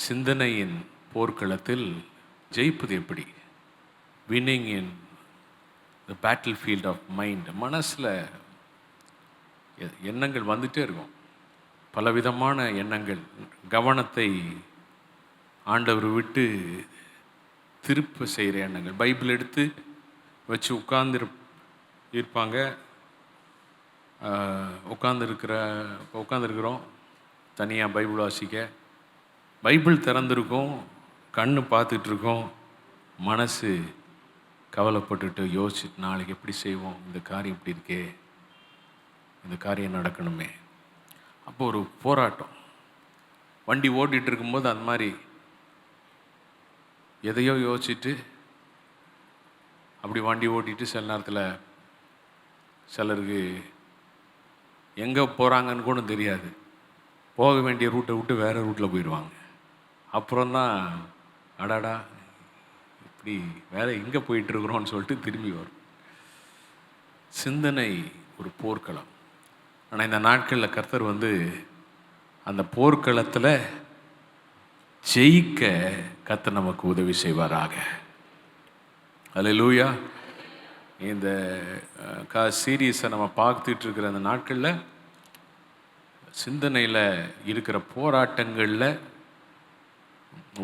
சிந்தனையின் போர்க்களத்தில் ஜெயிப்பது எப்படி? Winning in the battlefield of mind. மனசில் எண்ணங்கள் வந்துகிட்டே இருக்கும், பலவிதமான எண்ணங்கள். கவனத்தை ஆண்டவர் விட்டு திருப்ப செய்கிற எண்ணங்கள். பைபிள் எடுத்து வச்சு இருப்பாங்க. உட்காந்துருக்குறோம் தனியாக பைபிள் வாசிக்க. பைபிள் திறந்துருக்கோம், கண்ணு பார்த்துட்ருக்கோம், மனசு கவலைப்பட்டுட்டு யோசிச்சுட்டு நாளைக்கு எப்படி செய்வோம், இந்த காரியம் இப்படி இருக்கே, இந்த காரியம் நடக்கணுமே. அப்போ ஒரு போராட்டம். வண்டி ஓட்டிகிட்டு இருக்கும்போது அந்த மாதிரி எதையோ யோசிச்சுட்டு அப்படி வண்டி ஓட்டிட்டு சில நேரத்தில் சிலருக்கு எங்கே போகிறாங்கன்னு கூட தெரியாது, போக வேண்டிய ரூட்டை விட்டு வேறு ரூட்டில் போயிடுவாங்க. அப்புறம்தான் அடாடா இப்படி வேலை எங்கே போயிட்டுருக்குறோன்னு சொல்லிட்டு திரும்பி வரும். சிந்தனை ஒரு போர்க்களம். ஆனால் இந்த நாட்களில் கர்த்தர் அந்த போர்க்களத்தில் ஜெயிக்க கர்த்தர் நமக்கு உதவி செய்வாராக. அல்லேலூயா. இந்த சீரீஸை நம்ம பார்த்துட்டு இருக்கிற அந்த நாட்களில் சிந்தனையில் இருக்கிற போராட்டங்களில்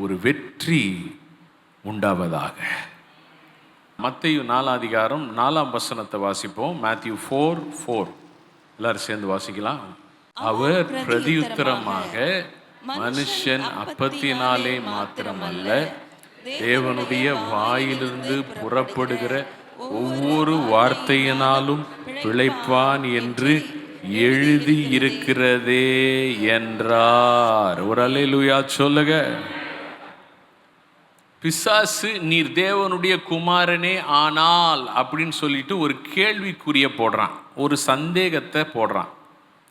ஒரு வெற்றி உண்டாவதாக. மத்தேயு 4:4 வாசிப்போம். Matthew 4:4 எல்லாரும் சேர்ந்து வாசிக்கலாம். அவர் பிரதியுத்தரமாக, மனுஷன் அப்பத்தினாலே மாத்திரமல்ல, தேவனுடைய வாயிலிருந்து புறப்படுகிற ஒவ்வொரு வார்த்தையினாலும் பிழைப்பான் என்று எழுதி இருக்கிறதே என்றார். ஒரு அல்லேலூயா சொல்லுங்க. பிசாசு நீர் தேவனுடைய குமாரனே ஆனால் அப்படின்னு சொல்லிட்டு ஒரு கேள்விக்குரிய போடுறான், ஒரு சந்தேகத்தை போடுறான்.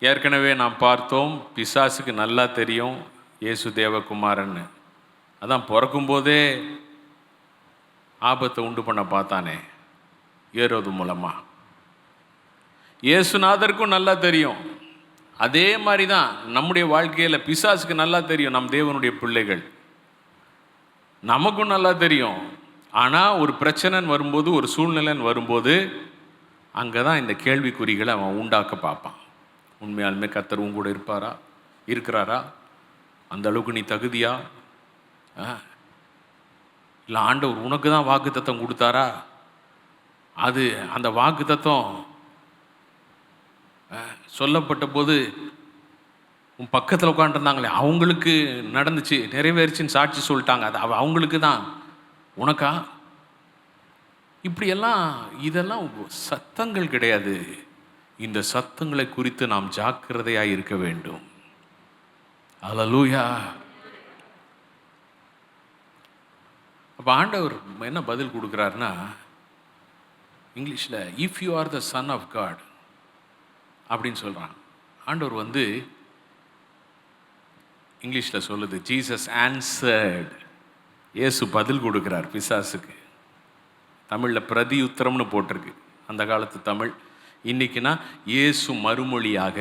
ஏற்கனவே நாம் பார்த்தோம், பிசாசுக்கு நல்லா தெரியும் இயேசு தேவகுமாரன்னு. அதான் பிறக்கும்போதே ஆபத்தை உண்டு பண்ண பார்த்தானே ஏரோது மூலமாக. இயேசுநாதருக்கும் நல்லா தெரியும். அதே மாதிரி தான் நம்முடைய வாழ்க்கையில் பிசாசுக்கு நல்லா தெரியும் நம் தேவனுடைய பிள்ளைகள். நமக்கும் நல்லா தெரியும். ஆனால் ஒரு பிரச்சனைன்னு வரும்போது, ஒரு சூழ்நிலைன்னு வரும்போது, அங்கே தான் இந்த கேள்விக்குறிகளை அவன் உண்டாக்க பார்ப்பான். உண்மையாலுமே கர்த்தர் உன் கூட இருக்கிறாரா? அந்த அளவுக்கு நீ தகுதியா? இல்லை ஆண்டவர் உனக்கு தான் வாக்குத்தத்தம் கொடுத்தாரா? அந்த வாக்குத்தத்தம் சொல்லப்பட்ட போது உன் பக்கத்தில் உட்காந்துருந்தாங்களே அவங்களுக்கு நடந்துச்சு, நிறைவேறிச்சின்னு சாட்சி சொல்லிட்டாங்க, அது அவங்களுக்கு தான், உனக்கா? இப்படியெல்லாம் இதெல்லாம் சத்தங்கள் கிடையாது. இந்த சத்தங்களை குறித்து நாம் ஜாக்கிரதையாக இருக்க வேண்டும். அல்லேலூயா. அப்போ ஆண்டவர் என்ன பதில் கொடுக்குறாருன்னா, இங்கிலீஷில் if you are the son of God அப்படின்னு சொல்கிறான். ஆண்டவர் இங்கிலீஷில் சொல்லுது, ஜீசஸ் ஆன்சர்ட். இயேசு பதில் கொடுக்குறார் பிசாசுக்கு. தமிழில் பிரதியுத்தரம்னு போட்டிருக்கு, அந்த காலத்து தமிழ். இன்னைக்குன்னா இயேசு மறுமொழியாக,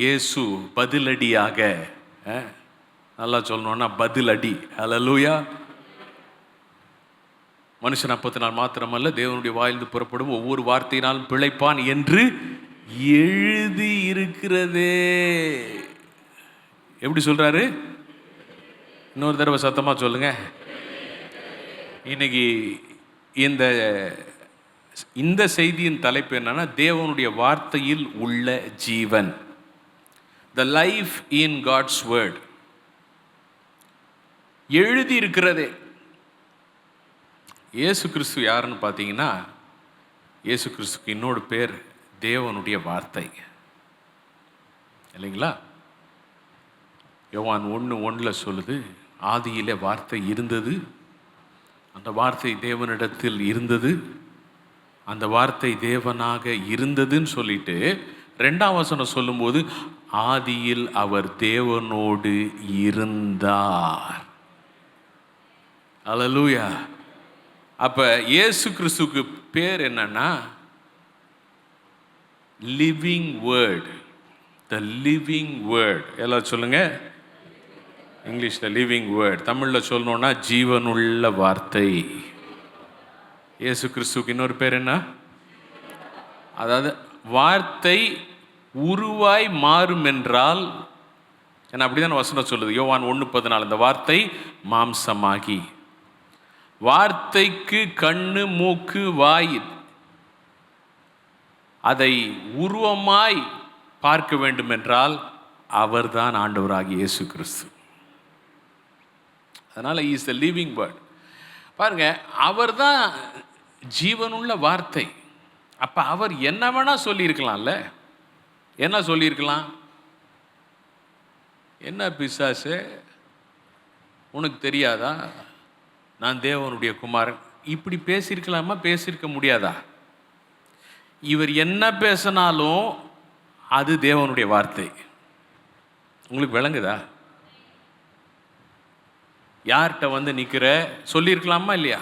இயேசு பதிலடியாக. நல்லா சொல்லணும்னா பதிலடி. அல்லேலூயா. மனுஷன் அப்பத்தினால் மாத்திரமல்ல, தேவனுடைய வாயிலிருந்து புறப்படும் ஒவ்வொரு வார்த்தையினாலும் பிழைப்பான் என்று எழுதி இருக்கிறதே. எப்படி சொல்றாரு? இன்னொரு தடவை சத்தமா சொல்லுங்க. இன்னைக்கு இந்த செய்தியின் தலைப்பு என்னன்னா, தேவனுடைய வார்த்தையில் உள்ள ஜீவன். The life in God's word. எழுதி இருக்கிறதே. இயேசு கிறிஸ்து யாருன்னு பார்த்தீங்கன்னா, இயேசு கிறிஸ்துக்கு இன்னொரு பேர் தேவனுடைய வார்த்தை, இல்லைங்களா? யோவான் 1:1 சொல்லுது, ஆதியிலே வார்த்தை இருந்தது, அந்த வார்த்தை தேவனிடத்தில் இருந்தது, அந்த வார்த்தை தேவனாக இருந்ததுன்னு சொல்லிட்டு 2ஆம் வசனம் சொல்லும்போது, ஆதியில் அவர் தேவனோடு இருந்தார். அல்லேலூயா. அப்போ இயேசு கிறிஸ்துக்கு பேர் என்னன்னா living word. The living word. எல்லாம் சொல்லுங்க. இங்கிலீஷில் லிவிங் வேர்ட், தமிழில் சொல்லணுன்னா ஜீவனுள்ள வார்த்தை. இயேசு கிறிஸ்துவுக்கு இன்னொரு பேர் என்ன? அதாவது வார்த்தை உருவாய் மாறும் என்றால் ஏன்னா அப்படிதான் வசனம் சொல்லுது. யோவான் 1:14, இந்த வார்த்தை மாம்சமாகி. வார்த்தைக்கு கண்ணு, மூக்கு, வாய், அதை உருவமாய் பார்க்க வேண்டும் என்றால் அவர்தான் ஆண்டவராகிய இயேசு கிறிஸ்து. அதனால் இஸ் த லிவிங் வேர்ட். பாருங்க, அவர் தான் ஜீவனுள்ள வார்த்தை. அப்போ அவர் என்ன வேணா சொல்லியிருக்கலாம்ல. என்ன சொல்லியிருக்கலாம்? என்ன பிசாசு, உனக்கு தெரியாதா நான் தேவனுடைய குமாரன், இப்படி பேசியிருக்கலாமா? பேசியிருக்க முடியாதா? இவர் என்ன பேசினாலும் அது தேவனுடைய வார்த்தை. உங்களுக்கு விளங்குதா? யார்கிட்ட வந்து நிற்கிற சொல்லியிருக்கலாமா இல்லையா?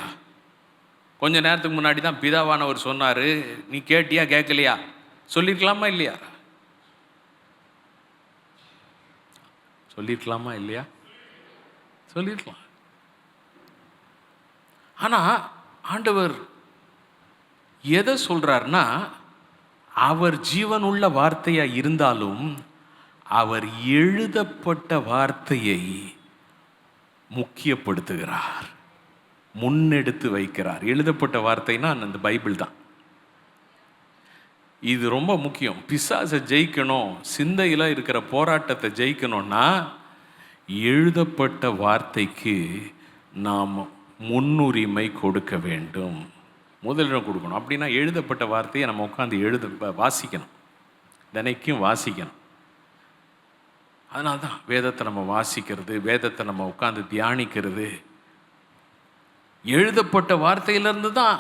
கொஞ்ச நேரத்துக்கு முன்னாடி தான் பிதாவானவர் சொன்னார், நீ கேட்டியா கேட்கலையா? சொல்லியிருக்கலாமா இல்லையா? சொல்லியிருக்கலாமா இல்லையா? சொல்லியிருக்கலாம். ஆனால் ஆண்டவர் எதை சொல்கிறார்னா, அவர் ஜீவனுள்ள வார்த்தையாக இருந்தாலும் அவர் எழுதப்பட்ட வார்த்தையை முக்கியப்படுத்துகிறார், முன்னெடுத்து வைக்கிறார். எழுதப்பட்ட வார்த்தைனா அந்த பைபிள் தான். இது ரொம்ப முக்கியம். பிசாசை ஜெயிக்கணும், சிந்தையில் இருக்கிற போராட்டத்தை ஜெயிக்கணும்னா எழுதப்பட்ட வார்த்தைக்கு நாம் முன்னுரிமை கொடுக்க வேண்டும், முதலிடம் கொடுக்கணும். அப்படின்னா எழுதப்பட்ட வார்த்தையை நம்ம உட்காந்து வாசிக்கணும், தினைக்கும் வாசிக்கணும். அதனால தான் வேதத்தை நம்ம வாசிக்கிறது, வேதத்தை நம்ம உட்காந்து தியானிக்கிறது. எழுதப்பட்ட வார்த்தையிலிருந்து தான்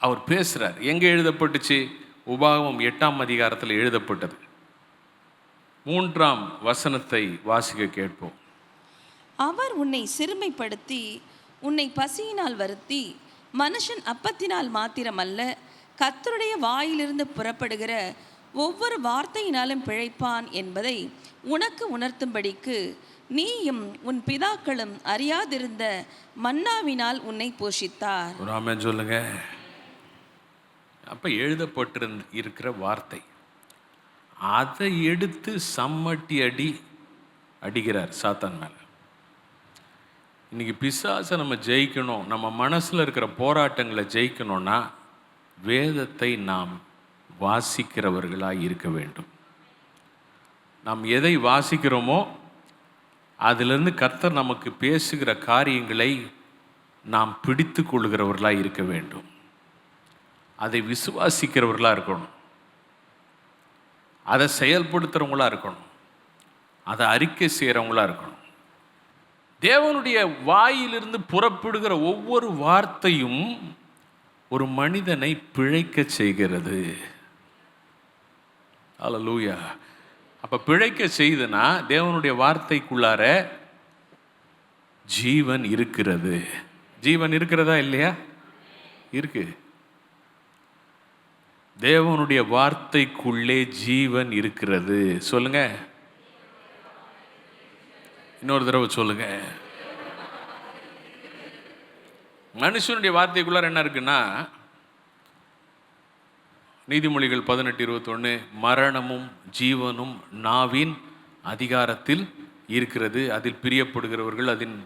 அவர் பேசுகிறார். எங்கே எழுதப்பட்டுச்சு? உபாகமம் 8ஆம் அதிகாரத்தில் எழுதப்பட்டது. 3ஆம் வசனத்தை வாசிக்க கேட்போம். அவர் உன்னை சிறுமைப்படுத்தி உன்னை பசியினால் வருத்தி, மனுஷன் அப்பத்தினால் மாத்திரமல்ல கர்த்தருடைய வாயிலிருந்து புறப்படுகிற ஒவ்வொரு வார்த்தையினாலும் பிழைப்பான் என்பதை உனக்கு உணர்த்தும்படிக்கு நீயும் உன் பிதாக்களும் அறியாதிருந்த மன்னாவினால் உன்னை போஷித்தார். ஆமென் சொல்லுங்க. அப்ப இருக்கிற வார்த்தை, அதை எடுத்து சம்மட்டி அடிக்கிறார் சாத்தான் மேல. இன்னைக்கு பிசாசை நம்ம ஜெயிக்கணும், நம்ம மனசுல இருக்கிற போராட்டங்களை ஜெயிக்கணும்னா வேதத்தை நாம் வாசிக்கிறவர்களாக இருக்க வேண்டும். நாம் எதை வாசிக்கிறோமோ அதிலிருந்து கர்த்தர் நமக்கு பேசுகிற காரியங்களை நாம் பிடித்து கொள்கிறவர்களாக இருக்க வேண்டும். அதை விசுவாசிக்கிறவர்களாக இருக்கணும், அதை செயல்படுத்துகிறவங்களா இருக்கணும், அதை அறிக்கை செய்கிறவங்களா இருக்கணும். தேவனுடைய வாயிலிருந்து புறப்படுகிற ஒவ்வொரு வார்த்தையும் ஒரு மனிதனை பிழைக்க செய்கிறது. அல்லேலூயா. அப்ப பிழைக்க செய்துனா தேவனுடைய வார்த்தைக்குள்ளார ஜீவன் இருக்கிறது. ஜீவன் இருக்கிறதா இல்லையா? இருக்கு. தேவனுடைய வார்த்தைக்குள்ளே ஜீவன் இருக்கிறது. சொல்லுங்க, இன்னொரு தடவை சொல்லுங்க. மனுஷனுடைய வார்த்தைக்குள்ளார என்ன இருக்குன்னா, நீதிமொழிகள் 18:21, மரணமும் ஜீவனும் நாவின் அதிகாரத்தில் இருக்கிறது, அதில் பிரியப்படுகிறவர்கள் அதன்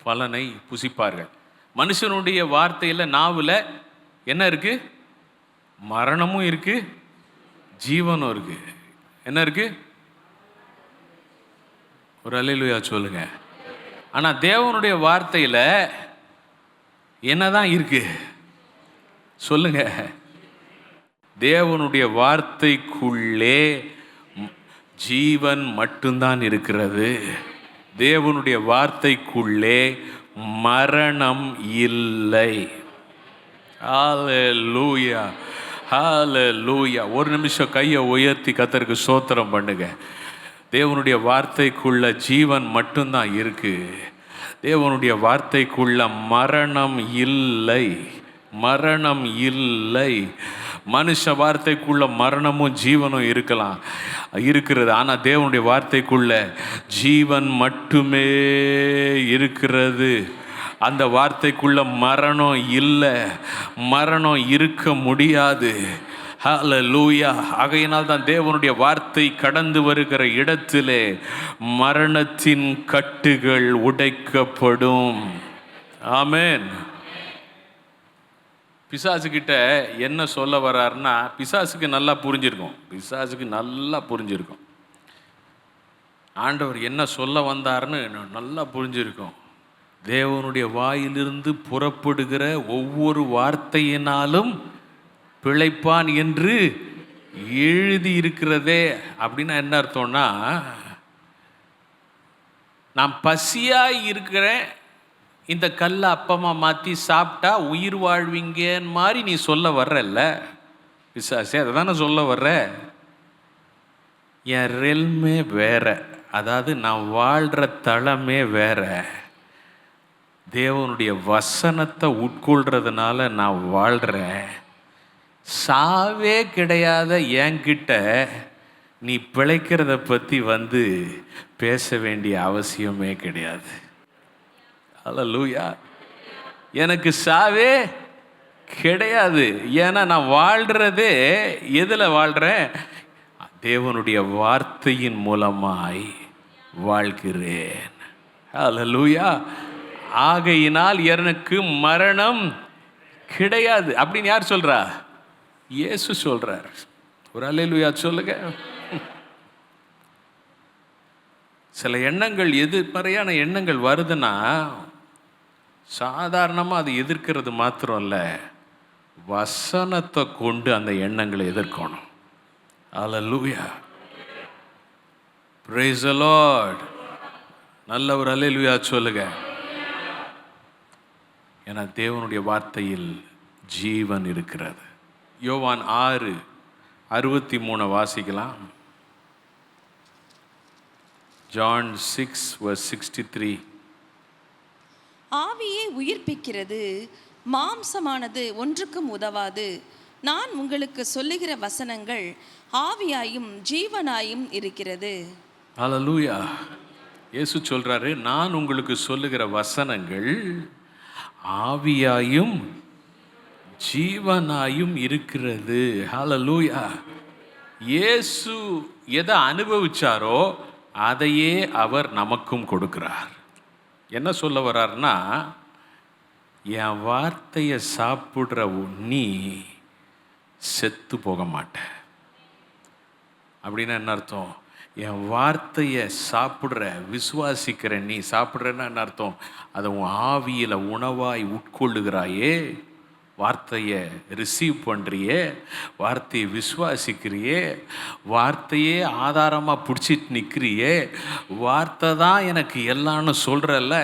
பலனை புசிப்பார்கள். மனுஷனுடைய வார்த்தையில் நாவில் என்ன இருக்கு? மரணமும் இருக்கு, ஜீவனும் இருக்கு. என்ன இருக்கு? ஒரு அல்லேலூயா சொல்லுங்க. ஆனா தேவனுடைய வார்த்தையில் என்னதான் இருக்கு சொல்லுங்க? தேவனுடைய வார்த்தைக்குள்ளே ஜீவன் மட்டும்தான் இருக்கிறது. தேவனுடைய வார்த்தைக்குள்ளே மரணம் இல்லை. ஹல்லேலூயா, ஹல்லேலூயா. ஒரு நிமிஷம் கையை உயர்த்தி கர்த்தருக்கு ஸ்தோத்திரம் பண்ணுங்க. தேவனுடைய வார்த்தைக்குள்ள ஜீவன் மட்டும்தான் இருக்கு. தேவனுடைய வார்த்தைக்குள்ள மரணம் இல்லை, மரணம் இல்லை. மனுஷ வார்த்தைக்குள்ள மரணமும் ஜீவனும் இருக்கிறது. ஆனால் தேவனுடைய வார்த்தைக்குள்ள ஜீவன் மட்டுமே இருக்கிறது. அந்த வார்த்தைக்குள்ள மரணம் இல்லை, மரணம் இருக்க முடியாது. ஹல்லேலூயா. ஆகையினால் தான் தேவனுடைய வார்த்தை கடந்து வருகிற இடத்திலே மரணத்தின் கட்டுகள் உடைக்கப்படும். ஆமென். பிசாசுக்கிட்ட என்ன சொல்ல வர்றாருன்னா, பிசாசுக்கு நல்லா புரிஞ்சிருக்கும். ஆண்டவர் என்ன சொல்ல வந்தார்னு நல்லா புரிஞ்சிருக்கும். தேவனுடைய வாயிலிருந்து புறப்படுகிற ஒவ்வொரு வார்த்தையினாலும் பிழைப்பான் என்று எழுதி இருக்கிறதே. அப்படின்னா என்ன அர்த்தம்னா, நான் பசியாக இருக்கிறேன், இந்த கல்லை அப்பமாக மாற்றி சாப்பிட்டா உயிர் வாழ்வீங்கன்னு மாதிரி நீ சொல்ல வர்றல்ல பிசாசே, அதை தானே சொல்ல வர்ற. என் ரெல்மே வேற, அதாவது நான் வாழ்கிற தளமே வேற. தேவனுடைய வசனத்தை உட்கொள்றதுனால நான் வாழ்கிறேன். சாவே கிடையாத என்கிட்ட நீ பிழைக்கிறத பற்றி பேச வேண்டிய அவசியமே கிடையாது. அல்லேலூயா. எனக்கு சாவே கிடையாது. ஏன்னா நான் வாழ்கிறதே எதில் வாழ்கிறேன்? தேவனுடைய வார்த்தையின் மூலமாய் வாழ்கிறேன். அல்லேலூயா. ஆகையினால் எனக்கு மரணம் கிடையாது அப்படின்னு யார் சொல்றா? இயேசு சொல்றார். ஒரு அல்லேலூயா சொல்லுங்க. சில எண்ணங்கள், எதிர்மறையான எண்ணங்கள் வருதுன்னா சாதாரணமாக அது எதிர்க்கிறது மாத்திரம் இல்லை, வசனத்தை கொண்டு அந்த எண்ணங்களை எதிர்க்கணும். அல்லேலூயா. praise the Lord. நல்ல ஒரு அல்லேலூயா சொல்லுங்க. ஏன்னா தேவனுடைய வார்த்தையில் ஜீவன் இருக்கிறது. யோவான் 6:63 வாசிக்கலாம். John 6:63. ஆவியை உயிர்ப்பிக்கிறது, மாம்சமானது ஒன்றுக்கும் உதவாது. நான் உங்களுக்கு சொல்லுகிற வசனங்கள் ஆவியாயும் ஜீவனாயும் இருக்கிறது. ஹல்லேலூயா. இயேசு சொல்றாரு, நான் உங்களுக்கு சொல்லுகிற வசனங்கள் ஆவியாயும் ஜீவனாயும் இருக்கிறது. ஹல்லேலூயா. இயேசு எதை அனுபவிச்சாரோ அதையே அவர் நமக்கும் கொடுக்கிறார். என்ன சொல்ல வர்றாருன்னா, என் வார்த்தையை சாப்பிட்ற நீ செத்து போக மாட்ட. அப்படின்னா என்ன அர்த்தம்? என் வார்த்தையை சாப்பிட்ற, விசுவாசிக்கிற நீ சாப்பிட்றன்னா என்ன அர்த்தம்? அதை உன் ஆவியில் உணவாய் உட்கொள்ளுகிறாயே, வார்த்தையை ரிசீவ் பண்ணுறியே, வார்த்தையை விசுவாசிக்கிறியே, வார்த்தையே ஆதாரமாக பிடிச்சிட்டு நிற்கிறியே, வார்த்தை தான் எனக்கு எல்லான்னு சொல்கிறல்ல,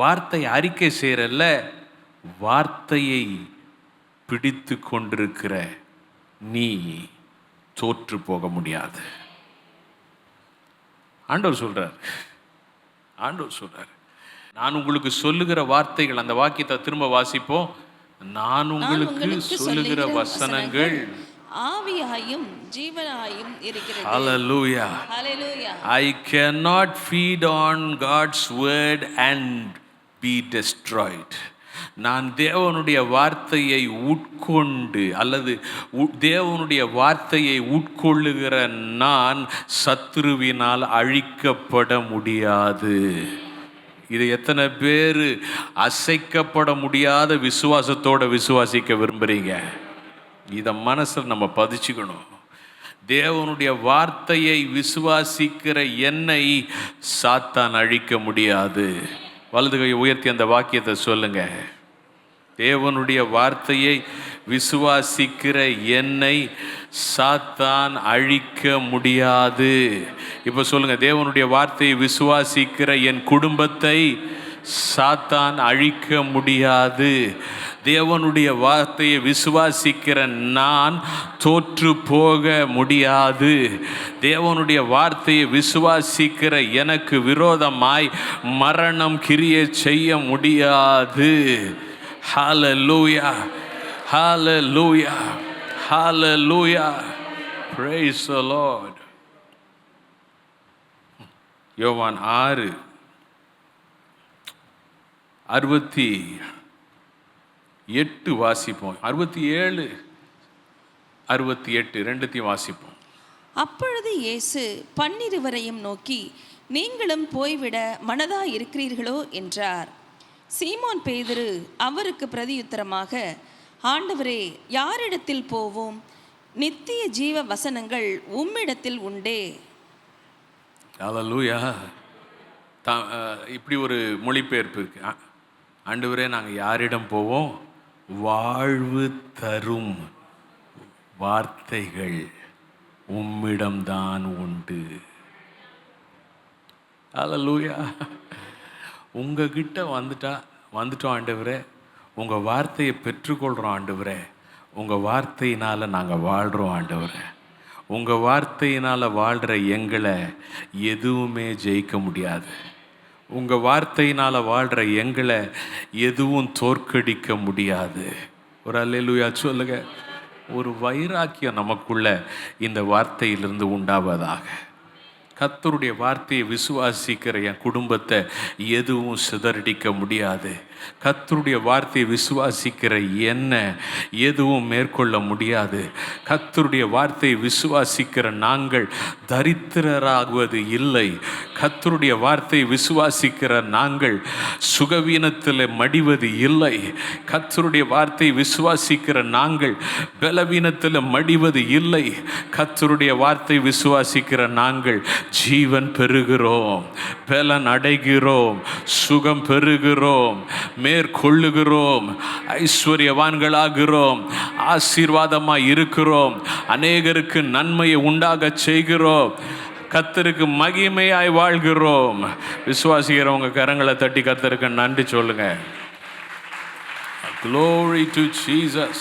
வார்த்தையை அறிக்கை செய்கிறல்ல, வார்த்தையை பிடித்து கொண்டிருக்கிற நீ தோற்று போக முடியாது. ஆண்டவர் சொல்றார், நான் உங்களுக்கு சொல்லுகிற வார்த்தைகள், அந்த வாக்கியத்தை திரும்ப வாசிப்போம். நான் உங்களுக்கு சொல்லுகிற வசனங்கள் ஆவியாயும் ஜீவனாயும் இருக்கிறது. Hallelujah. Hallelujah. I cannot feed on God's word and be destroyed. நான் தேவனுடைய வார்த்தையை உட்கொண்டு அல்லது தேவனுடைய வார்த்தையை உட்கொள்ளுகிற நான் சத்துருவினால் அழிக்கப்பட முடியாது. இது எத்தனை பேர் அசைக்கப்பட முடியாத விசுவாசத்தோட விசுவாசிக்க விரும்புகிறீங்க? இதை மனசில் நம்ம பதிச்சுக்கணும். தேவனுடைய வார்த்தையை விசுவாசிக்கிற என்னை சாத்தான் அழிக்க முடியாது. வலது கையை உயர்த்தி அந்த வாக்கியத்தை சொல்லுங்க. தேவனுடைய வார்த்தையை விசுவாசிக்கிற என்னை சாத்தான் அழிக்க முடியாது. இப்போ சொல்லுங்க, தேவனுடைய வார்த்தையை விசுவாசிக்கிற என் குடும்பத்தை சாத்தான் அழிக்க முடியாது. தேவனுடைய வார்த்தையை விசுவாசிக்கிற நான் தோற்று போக முடியாது. தேவனுடைய வார்த்தையை விசுவாசிக்கிற எனக்கு விரோதமாய் மரணம் கிரியை செய்ய முடியாது. ஹல்லேலூயா, ஹல்லேலூயா, Hallelujah. Praise the Lord. யோவான் 6:68 வாசிப்போம். 67, 68 ரெண்டுத்தையும் வாசிப்போம். அப்பொழுது இயேசு 12 நோக்கி, நீங்களும் போய்விட மனதா இருக்கிறீர்களோ என்றார். சீமோன் பேதுரு அவருக்கு பிரதியுத்தரமாக, ஆண்டவரே, யாரிடத்தில் போவோம்? நித்திய ஜீவ வசனங்கள் உம்மிடத்தில் உண்டே. ஹல்லேலூயா. இப்படி ஒரு மொழிபெயர்ப்பு இருக்கு. ஆண்டவரே, நாங்கள் யாரிடம் போவோம்? வாழ்வு தரும் வார்த்தைகள் உம்மிடம்தான் உண்டு. ஹல்லேலூயா. உங்ககிட்ட வந்துட்டோம் ஆண்டவரே. உங்கள் வார்த்தையை பெற்றுக்கொள்கிறோம் ஆண்டவரே. உங்கள் வார்த்தையினால் நாங்கள் வாழ்கிறோம் ஆண்டவரே. உங்கள் வார்த்தையினால் வாழ்கிற எங்களை எதுவுமே ஜெயிக்க முடியாது. உங்கள் வார்த்தையினால் வாழ்கிற எங்களை எதுவும் தோற்கடிக்க முடியாது. ஒரு அல்லேலூயா சொல்லுங்க. ஒரு வைராக்கியம் நமக்குள்ள இந்த வார்த்தையிலிருந்து உண்டாவதாக. கர்த்தருடைய வார்த்தையை விசுவாசிக்கிற என் குடும்பத்தை எதுவும் சிதறடிக்க முடியாது. கர்த்தருடைய வார்த்தையை விசுவாசிக்கிற என்னை எதுவும் மேற்கொள்ள முடியாது. கர்த்தருடைய வார்த்தையை விசுவாசிக்கிற நாங்கள் தரித்திரராகுவது இல்லை. கர்த்தருடைய வார்த்தையை விசுவாசிக்கிற நாங்கள் சுகவீனத்தில் மடிவது இல்லை. கர்த்தருடைய வார்த்தையை விசுவாசிக்கிற நாங்கள் பலவீனத்தில் மடிவது இல்லை. கர்த்தருடைய வார்த்தை விசுவாசிக்கிற நாங்கள் ஜீவன் பெறுகிறோம், பலன் அடைகிறோம், சுகம் பெறுகிறோம், மேற்கொள்ளுகிறோம், ஐஸ்வர்யவான்களாகிறோம், ஆசீர்வாதமாய் இருக்கிறோம், அநேகருக்கு நன்மையை உண்டாக செய்கிறோம், கர்த்தருக்கு மகிமையாய் வாழ்கிறோம். விசுவாசிக்கிறவங்க கரங்களை தட்டி கர்த்தருக்கு நன்றி சொல்லுங்க. Glory to Jesus.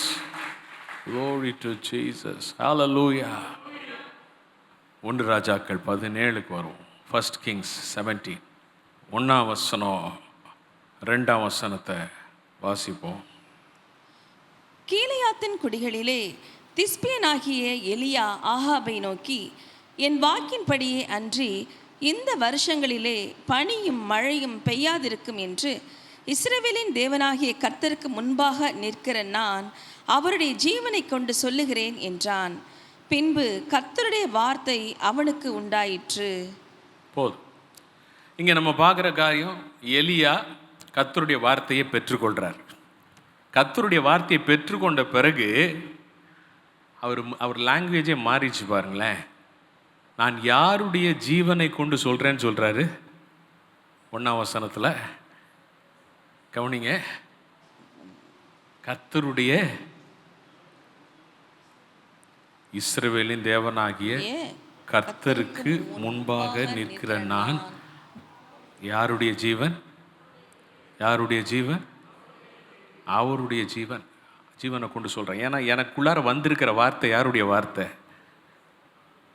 Glory to Jesus. Hallelujah. 1 ராஜாக்கள் 17க்கு வருவோம். 1 Kings 17 1ஆம் வசனம் 2ஆம் வசனத்தை வாசிப்போம். கீலேயாத்தின் குடிகளிலே திஸ்பியனாகிய எலியா ஆகாபை நோக்கி, என் வாக்கின்படியே அன்றி இந்த வருஷங்களிலே பனியும் மழையும் பெய்யாதிருக்கும் என்று இஸ்ரவேலின் தேவனாகிய கர்த்தருக்கு முன்பாக நிற்கிற நான் அவருடைய ஜீவனை கொண்டு சொல்லுகிறேன் என்றான். பின்பு கர்த்தருடைய வார்த்தை அவனுக்கு உண்டாயிற்று. போதும். இங்கே நம்ம பார்க்குற காரியம், எலியா கர்த்தருடைய வார்த்தையை பெற்றுக்கொள்கிறார். கர்த்தருடைய வார்த்தையை பெற்றுக்கொண்ட பிறகு அவர் லாங்குவேஜே மாறிச்சு பாருங்களேன். நான் யாருடைய ஜீவனை கொண்டு சொல்கிறேன்னு சொல்கிறாரு 1ஆம் வசனத்தில். கவனிங்க. கர்த்தருடைய, இஸ்ரவேலின் தேவனாகிய கர்த்தருக்கு முன்பாக நிற்கிற நான் யாருடைய ஜீவன்? யாருடைய ஜீவன்? அவருடைய ஜீவனை கொண்டு சொல்கிறேன். ஏன்னா எனக்குள்ளார வந்திருக்கிற வார்த்தை யாருடைய வார்த்தை?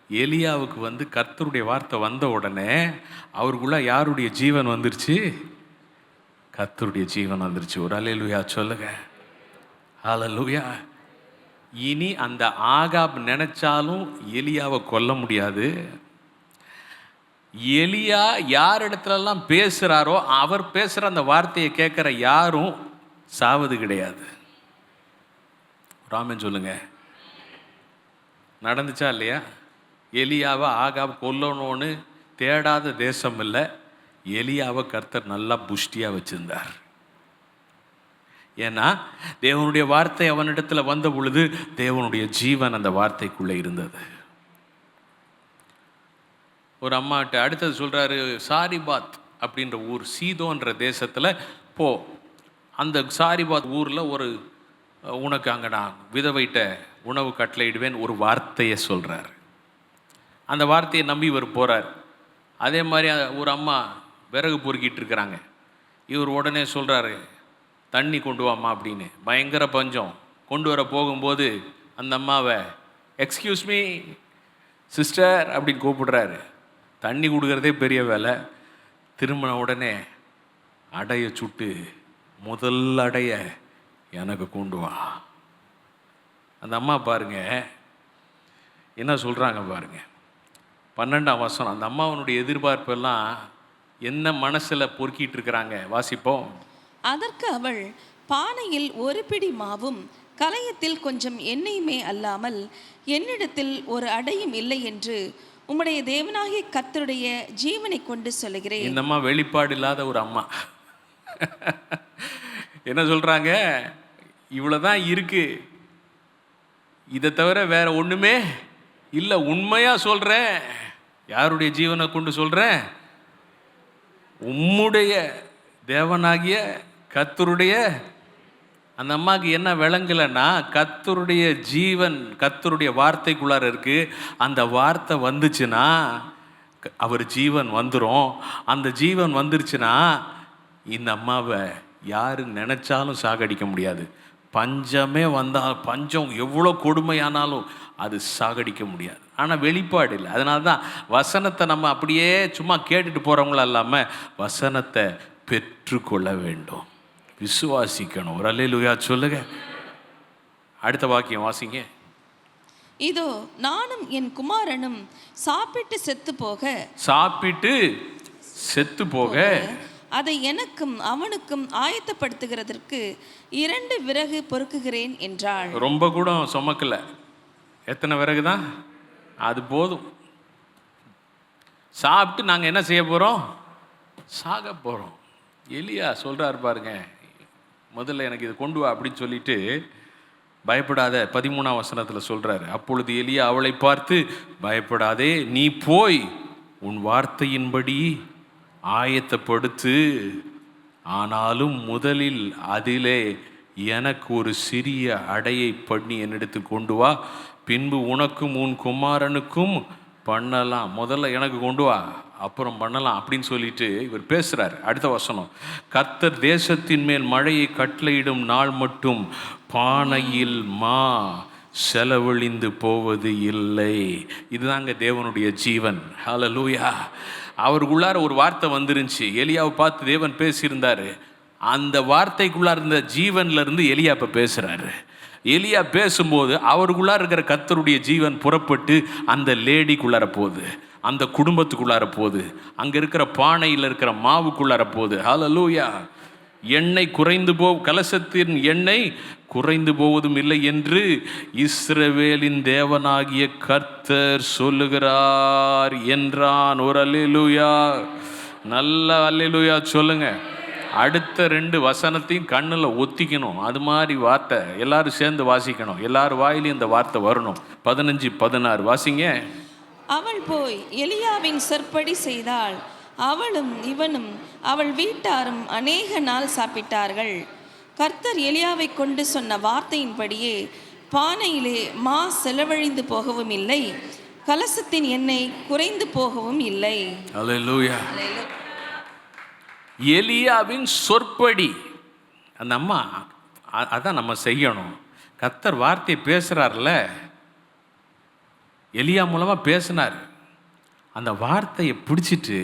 எலியாவுக்கு கர்த்தருடைய வார்த்தை வந்த உடனே அவருக்குள்ள யாருடைய ஜீவன் வந்துருச்சு? கர்த்தருடைய ஜீவன் வந்துருச்சு. ஒரு அல்லேலூயா சொல்லுங்க. ஹல்லேலூயா. இனி அந்த ஆகாப் நினைச்சாலும் எலியாவை கொல்ல முடியாது. எலியா யார் இடத்துலலாம் பேசுகிறாரோ அவர் பேசுகிற அந்த வார்த்தையை கேட்குற யாரும் சாவது கிடையாது. ராமன் சொல்லுங்க. நடந்துச்சா இல்லையா? எலியாவை ஆகாப் கொல்லணும்னு தேடாத தேசம் இல்லை. எலியாவை கர்த்தர் நல்லா புஷ்டியாக வச்சிருந்தார். ஏன்னா தேவனுடைய வார்த்தை அவனிடத்தில் வந்த பொழுது தேவனுடைய ஜீவன் அந்த வார்த்தைக்குள்ளே இருந்தது. ஒரு அம்மாட்ட அடுத்தது சொல்கிறாரு, சாரிபாத் அப்படின்ற ஊர், சீதோன்ற தேசத்தில் போ. அந்த சாரிபாத் ஊரில் உனக்கு அங்கே நான் விதவைட்ட உணவு கட்டளையிடுவேன் ஒரு வார்த்தையை சொல்கிறார். அந்த வார்த்தையை நம்பி இவர் போகிறார். அதே மாதிரி ஒரு அம்மா விறகு பொறுக்கிட்டு இருக்கிறாங்க. இவர் உடனே சொல்கிறாரு, தண்ணி கொண்டு வாம்மா அப்படின்னு. பயங்கர பஞ்சம். கொண்டு வர போகும்போது அந்த அம்மாவை எக்ஸ்கியூஸ் மீ சிஸ்டர் அப்படின்னு கூப்பிடுறாரு. தண்ணி கொடுக்குறதே பெரிய வேலை. திரும்பின உடனே அடைய சுட்டு முதல் அடைய எனக்கு கொண்டு வா. அந்த அம்மா பாருங்க என்ன சொல்கிறாங்க பாருங்க. 12ஆம் வசனம். அந்த அம்மாவனுடைய எதிர்பார்ப்பெல்லாம் என்ன மனசில் பொறுக்கிட்டு இருக்கிறாங்க, வாசிப்போம். அதற்கு அவள், பானையில் ஒரு பிடி மாவும் கலயத்தில் கொஞ்சம் எண்ணெயுமே அல்லாமல் என்னிடத்தில் ஒரு அடையும் இல்லை என்று உம்முடைய தேவனாகிய கர்த்தருடைய ஜீவனை கொண்டு சொல்லுகிறேன். இந்த அம்மா வெளிப்பாடு இல்லாத ஒரு அம்மா. என்ன சொல்கிறாங்க, இவ்வளோதான் இருக்கு, இதை தவிர வேற ஒன்றுமே இல்லை. உண்மையாக சொல்கிறேன், யாருடைய ஜீவனை கொண்டு சொல்கிறேன், உம்முடைய தேவனாகிய கர்த்தருடைய. அந்த அம்மாவுக்கு என்ன விளங்கலைன்னா, கர்த்தருடைய ஜீவன் கர்த்தருடைய வார்த்தைக்குள்ளார இருக்கு. அந்த வார்த்தை வந்துச்சுன்னா அவர் ஜீவன் வந்துடும். அந்த ஜீவன் வந்துருச்சுன்னா இந்த அம்மாவை யார் நினைச்சாலும் சாகடிக்க முடியாது. பஞ்சமே வந்தால், பஞ்சம் எவ்வளோ கொடுமையானாலும் அது சாகடிக்க முடியாது. ஆனால் வெளிப்பாடு இல்லை. அதனால தான் வசனத்தை நம்ம அப்படியே சும்மா கேட்டுட்டு போகிறவங்களா இல்லாமல் வசனத்தை பெற்றுக்கொள்ள வேண்டும், விசுவாசிக்கணும். ஒரு அல்லேலூயா சொல்லுங்க. அடுத்த வாக்கியம் வாசிங்க. இதோ நானும் என் குமாரனும் சாப்பிட்டு செத்து போக அதை எனக்கும் அவனுக்கும் ஆயத்தப்படுத்துகிறதற்கு 2 விறகு பொறுக்குகிறேன் என்றாள். ரொம்ப கூட சுமக்கல. எத்தனை விறகு தான்? அது போதும். சாப்பிட்டு நாங்கள் என்ன செய்ய போகிறோம்? சாக போகிறோம். எலியா சொல்கிறார் பாருங்க, முதல்ல எனக்கு இது கொண்டு வா அப்படின்னு சொல்லிட்டு, பயப்படாத 13ஆம் வசனத்தில் சொல்கிறாரு. அப்பொழுது எலியா அவளை பார்த்து, பயப்படாதே, நீ போய் உன் வார்த்தையின்படி ஆயத்தப்படுத்து, ஆனாலும் முதலில் அதிலே எனக்கு ஒரு சிறிய அடையை பண்ணி என்னிடத்து கொண்டு வா, பின்பு உனக்கும் உன் குமாரனுக்கும் பண்ணலாம். முதல்ல எனக்கு கொண்டு வா, அப்புறம் பண்ணலாம் அப்படின்னு சொல்லிட்டு இவர் பேசுகிறார். அடுத்த வசனம். கர்த்தர் தேசத்தின் மேல் மழையை கட்டளையிடும் நாள் மட்டும் பானையில் மா செலவழிந்து போவது இல்லை. இதுதாங்க தேவனுடைய ஜீவன். ஹல்லேலூயா. அவருக்குள்ளார ஒரு வார்த்தை வந்துருந்துச்சு. எலியாவை பார்த்து தேவன் பேசியிருந்தார். அந்த வார்த்தைக்குள்ளார இருந்த ஜீவன்ல இருந்து எலியா இப்போ பேசுகிறாரு. எலியா பேசும்போது அவருக்குள்ளார இருக்கிற கர்த்தருடைய ஜீவன் புறப்பட்டு அந்த லேடிக்குள்ளார போகுது, அந்த குடும்பத்துக்குள்ளார போகுது, அங்கே இருக்கிற பானையில் இருக்கிற மாவுக்குள்ளார போகுது. ஹல்லேலூயா. எண்ணெய் குறைந்து கலசத்தின் எண்ணெய் குறைந்து போவதும் இல்லை என்று இஸ்ரவேலின் தேவனாகிய கர்த்தர் சொல்லுகிறார் என்றான். ஒரு அல்லேலூயா. நல்ல அல்லேலூயா சொல்லுங்க. அடுத்த 2 வசனத்தையும் கண்ணில் ஒத்திக்கணும். அது மாதிரி வார்த்தை எல்லாரும் சேர்ந்து வாசிக்கணும். எல்லார் வாயிலையும் இந்த வார்த்தை வரணும். 15, 16 வாசிங்க. அவள் போய் எலியாவின் சொற்படி செய்தாள். அவளும் இவனும் அவள் வீட்டாரும் அநேக நாள் சாப்பிட்டார்கள். கர்த்தர் எலியாவை கொண்டு சொன்ன வார்த்தையின்படியே பானையிலே மா செலவழிந்து போகவும் இல்லை, கலசத்தின் எண்ணெய் குறைந்து போகவும் இல்லை. அல்லேலூயா. எலியாவின் சொற்படி. அந்த அம்மா அதான் நம்ம செய்யணும். கர்த்தர் வார்த்தையை பேசுகிறார்ல, எலியா மூலமாக பேசினார். அந்த வார்த்தையை பிடிச்சிட்டு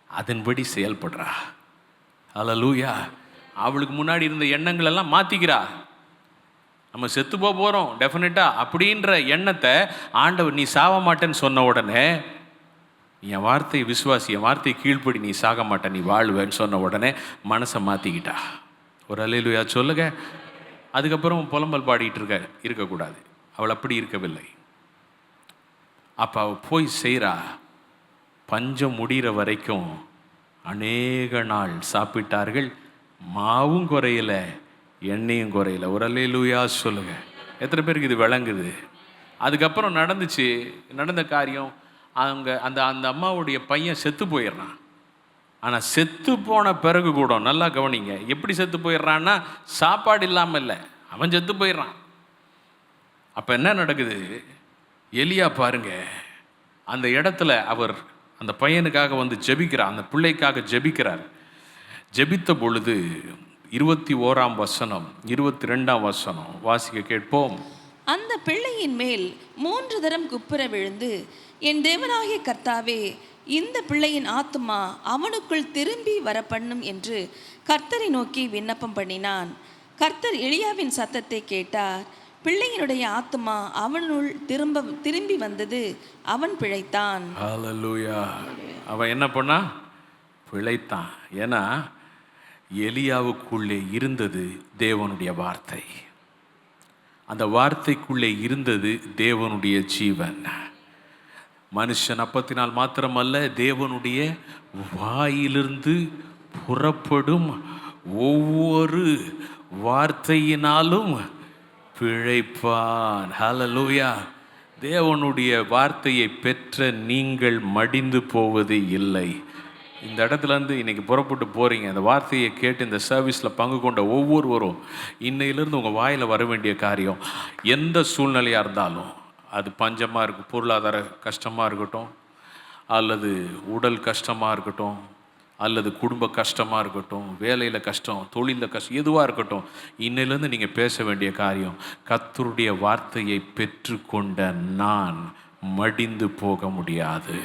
அதன்படி செயல்படுறா. ஹல்லேலூயா. அவளுக்கு முன்னாடி இருந்த எண்ணங்கள் எல்லாம் மாற்றிக்கிறா. நம்ம செத்து போகிறோம் டெஃபினட்டாக அப்படின்ற எண்ணத்தை ஆண்டவர் நீ சாக மாட்டேன்னு சொன்ன உடனே, என் வார்த்தையை விசுவாசி, என் வார்த்தையை கீழ்ப்படி, நீ சாக மாட்டேன், நீ வாழ்வேன்னு சொன்ன உடனே மனசை மாற்றிக்கிட்டா. ஒரு அல்லேலூயா சொல்லுங்க. அதுக்கப்புறம் புலம்பல் பாடிட்டு இருக்கக்கூடாது. அவள் அப்படி இருக்கவில்லை. அப்போ அவள் போய் செய்கிறா. பஞ்சம் முடிகிற வரைக்கும் அநேக நாள் சாப்பிட்டார்கள். மாவும் குறையல, எண்ணெயும் குறையல. ஒரு அல்லேலூயா சொல்லுங்க. எத்தனை பேருக்கு இது விளங்குது? அதுக்கப்புறம் நடந்த காரியம், அவங்க அந்த அம்மாவுடைய பையன் செத்து போயிடுறான். ஆனால் செத்து போன பிறகு கூட நல்லா கவனிங்க, எப்படி செத்து போயிடுறான்னா சாப்பாடு இல்லாமல் இல்லை, அவன் செத்து போயிடுறான். அப்போ என்ன நடக்குது? எலியா பாருங்க, அந்த இடத்துல அவர் அந்த பையனுக்காக வந்து ஜெபிக்கிறார், அந்த பிள்ளைக்காக ஜெபிக்கிறார். ஜெபித்த பொழுது 21ஆம் வசனம் 22ஆம் வசனம் வாசிக்க கேட்போம். அந்த பிள்ளையின் மேல் 3 தரம் குப்புற விழுந்து, என் தேவனாகிய கர்த்தாவே, இந்த பிள்ளையின் ஆத்துமா அவனுக்குள் திரும்பி வர பண்ணும் என்று கர்த்தரை நோக்கி விண்ணப்பம் பண்ணினான். கர்த்தர் எலியாவின் சத்தத்தை கேட்டார். பிள்ளையினுடைய ஆத்துமா அவனுள் திரும்பி வந்தது, அவன் பிழைத்தான். ஹல்லேலூயா. அவன் என்ன பண்ணா? பிழைத்தான். ஏன்னா எலியாவுக்குள்ளே இருந்தது தேவனுடைய வார்த்தை. அந்த வார்த்தைக்குள்ளே இருந்தது தேவனுடைய ஜீவன். மனுஷன் அப்பத்தினால் மாத்திரமல்ல, தேவனுடைய வாயிலிருந்து புறப்படும் ஒவ்வொரு வார்த்தையினாலும் பிழைப்பான். ஹல்லேலூயா. தேவனுடைய வார்த்தையை பெற்ற நீங்கள் மடிந்து போவது இல்லை. இந்த இடத்துலேருந்து இன்றைக்கி புறப்பட்டு போகிறீங்க, அந்த வார்த்தையை கேட்டு இந்த சர்வீஸில் பங்கு கொண்ட ஒவ்வொருவரும் இன்னையிலேருந்து உங்கள் வாயில் வர வேண்டிய காரியம், எந்த சூழ்நிலையாக இருந்தாலும், அது பஞ்சமாக இருக்குது, பொருளாதார கஷ்டமாக இருக்கட்டும், அல்லது உடல் கஷ்டமாக இருக்கட்டும், அல்லது குடும்ப கஷ்டமாக இருக்கட்டும், வேலையில் கஷ்டம், தொழிலில் கஷ்டம், எதுவாக இருக்கட்டும், இன்னிலேருந்து நீங்கள் பேச வேண்டிய காரியம், கர்த்தருடைய வார்த்தையை பெற்றுக்கொண்ட நான் மடிந்து போக முடியாது.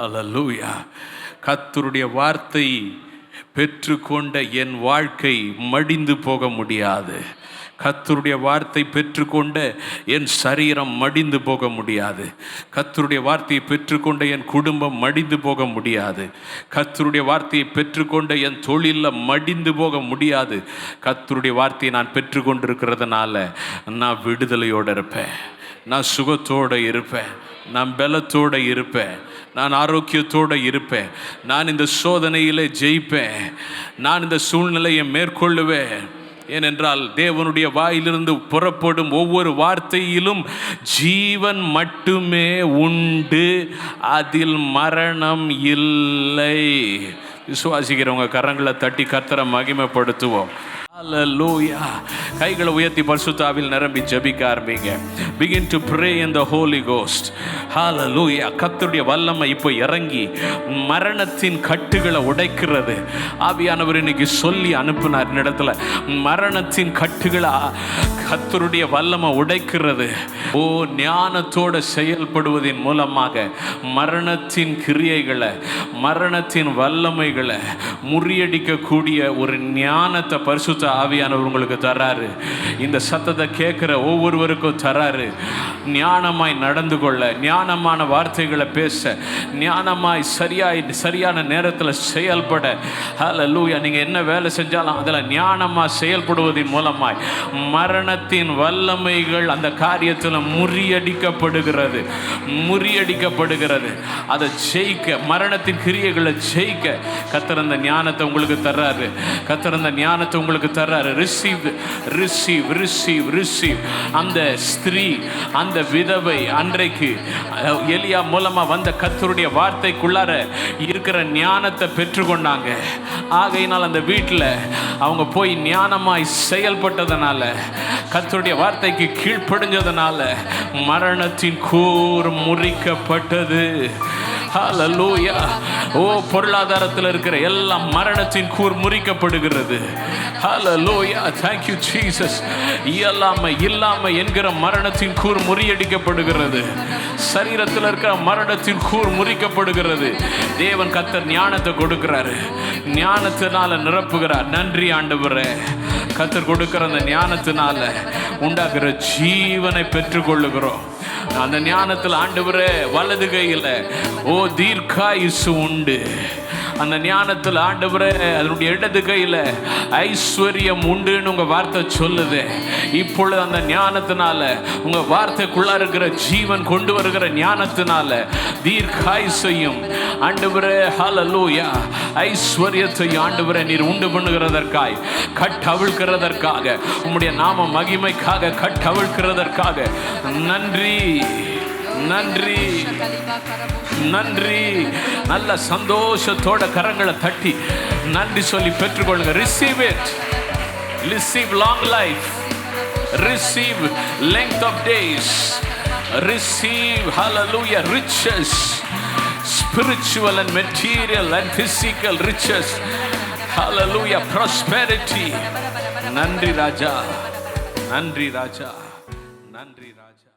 அல்லேலூயா. கர்த்தருடைய வார்த்தை பெற்றுக்கொண்ட என் வாழ்க்கை மடிந்து போக முடியாது. கர்த்தருடைய வார்த்தை பெற்றுக்கொண்ட என் சரீரம் மடிந்து போக முடியாது. கர்த்தருடைய வார்த்தையை பெற்றுக்கொண்ட என் குடும்பம் மடிந்து போக முடியாது. கர்த்தருடைய வார்த்தையை பெற்றுக்கொண்ட என் தொழிலில் மடிந்து போக முடியாது. கர்த்தருடைய வார்த்தையை நான் பெற்றுக்கொண்டிருக்கிறதுனால நான் விடுதலையோடு இருப்பேன், நான் சுகத்தோடு இருப்பேன், நான் பலத்தோடு இருப்பேன், நான் ஆரோக்கியத்தோடு இருப்பேன், நான் இந்த சோதனையில் ஜெயிப்பேன், நான் இந்த சூழ்நிலையை மேற்கொள்ளுவேன். ஏனென்றால் தேவனுடைய வாயிலிருந்து புறப்படும் ஒவ்வொரு வார்த்தையிலும் ஜீவன் மட்டுமே உண்டு, அதில் மரணம் இல்லை. விசுவாசிக்கிறவங்க கரங்களை தட்டி கர்த்தரை மகிமைப்படுத்துவோம். ஹல்லேலூயா. கைகளை உயர்த்தி பரிசுத்த ஆவியில் நிரம்பி ஜெபிக்க ஆரம்பிங்க. Begin to pray in the Holy Ghost. ஹல்லேலூயா. கர்த்தருடைய வல்லமை இப்போ இறங்கி மரணத்தின் கட்டுகளை உடைக்கிறது. ஆவியானவர் இன்னைக்கு சொல்லி அனுப்பினார் இடத்துல, மரணத்தின் கட்டுகளை கர்த்தருடைய வல்லமை உடைக்கிறது. ஓ, ஞானத்தோடு செயல்படுவதன் மூலமாக மரணத்தின் கிரியைகளை, மரணத்தின் வல்லமைகளை முறியடிக்கக்கூடிய ஒரு ஞானத்தை பரிசுத்த ஆவியானவர் உங்களுக்கு தராரு. இந்த சத்தத்தை கேட்கிற ஒவ்வொருவருக்கும் தராரு. ஞானமாய் நடந்து கொள்ள, ஞானமான வார்த்தைகளை பேச, ஞானமாய் சரியான நேரத்தில் செயல்பட. ஹல்லேலூயா. நீங்கள் என்ன வேலை செஞ்சாலும் அதில் ஞானமாக செயல்படுவதன் மூலமாய் மரணத்தின் வல்லமைகள் அந்த காரியத்தில் முறியடிக்கப்படுகிறது. அதை ஜெயிக்க, மரணத்தின் கிரியைகளை ஜெயிக்க கர்த்தர் அந்த ஞானத்தை உங்களுக்கு தர்றாரு. கர்த்தர் அந்த ஞானத்தை உங்களுக்கு தர்றாரு. ரிசீவ். அந்த ஸ்திரீ, அந்த விதவை அன்றைக்கு எலியா மூலமா வந்த கர்த்தருடைய வார்த்தைக்குள்ளார இருக்கிற ஞானத்தை பெற்றுக்கொண்டாங்க. ஆகையினால் அந்த வீட்டில் அவங்க போய் ஞானமாய் செயல்பட்டதனால, கர்த்தருடைய வார்த்தைக்கு கீழ்ப்படிஞ்சதனால மரணத்தின் கூர் முறிக்கப்பட்டது. ஹல்லேலூயா. ஓ, பொருளாதாரத்தில் இருக்கிற எல்லா மரணத்தின் கூர் முறிக்கப்படுகிறது. ஹல்லேலூயா. Thank you Jesus. இல்லாம என்கிற மரணத்தின் கூர் முறியடிக்கப்படுகிறது. சரீரத்தில் இருக்கிற மரணத்தின் கூர் முறிக்கப்படுகிறது. தேவன் கர்த்தர் ஞானத்தை கொடுக்கிறாரு, ஞானத்தினால நிரப்புகிறார். நன்றி ஆண்டவரே. கர்த்தர் கொடுக்கிற அந்த ஞானத்தினால உண்டாகிற ஜீவனை பெற்றுக்கொள்ளுகிறோம். அந்த ஞானத்தில் ஆண்டவரே வலது கையில் ஓ தீர்க்காயுசு உண்டு. அந்த ஞானத்தில் ஆண்டவரே அதனுடைய இடது கையில் ஐஸ்வர்யம் உண்டுன்னு உங்கள் வார்த்தை சொல்லுது. இப்பொழுது அந்த ஞானத்தினால, உங்கள் வார்த்தைக்குள்ளே இருக்கிற ஜீவன் கொண்டு வருகிற ஞானத்தினால தீர்க்காயுசையும் ஆண்டவரே ஹல்லேலூயா ஐஸ்வர்யத்தையும் ஆண்டவரே நீர் உண்டு பண்ணுகிறதற்காய், கட்டவிழ்கிறதற்காக, உம்முடைய நாம மகிமைக்காக கட்டவிழ்கிறதற்காக நன்றி. நல்ல சந்தோஷத்தோட கரங்களை தட்டி நன்றி சொல்லி பெற்றுக்கொள்ளுங்க. Receive it. Receive long life. Receive length of days. Receive hallelujah riches, spiritual and material and physical riches. Hallelujah, prosperity. நன்றி ராஜா, நன்றி ராஜா, நன்றி ராஜா.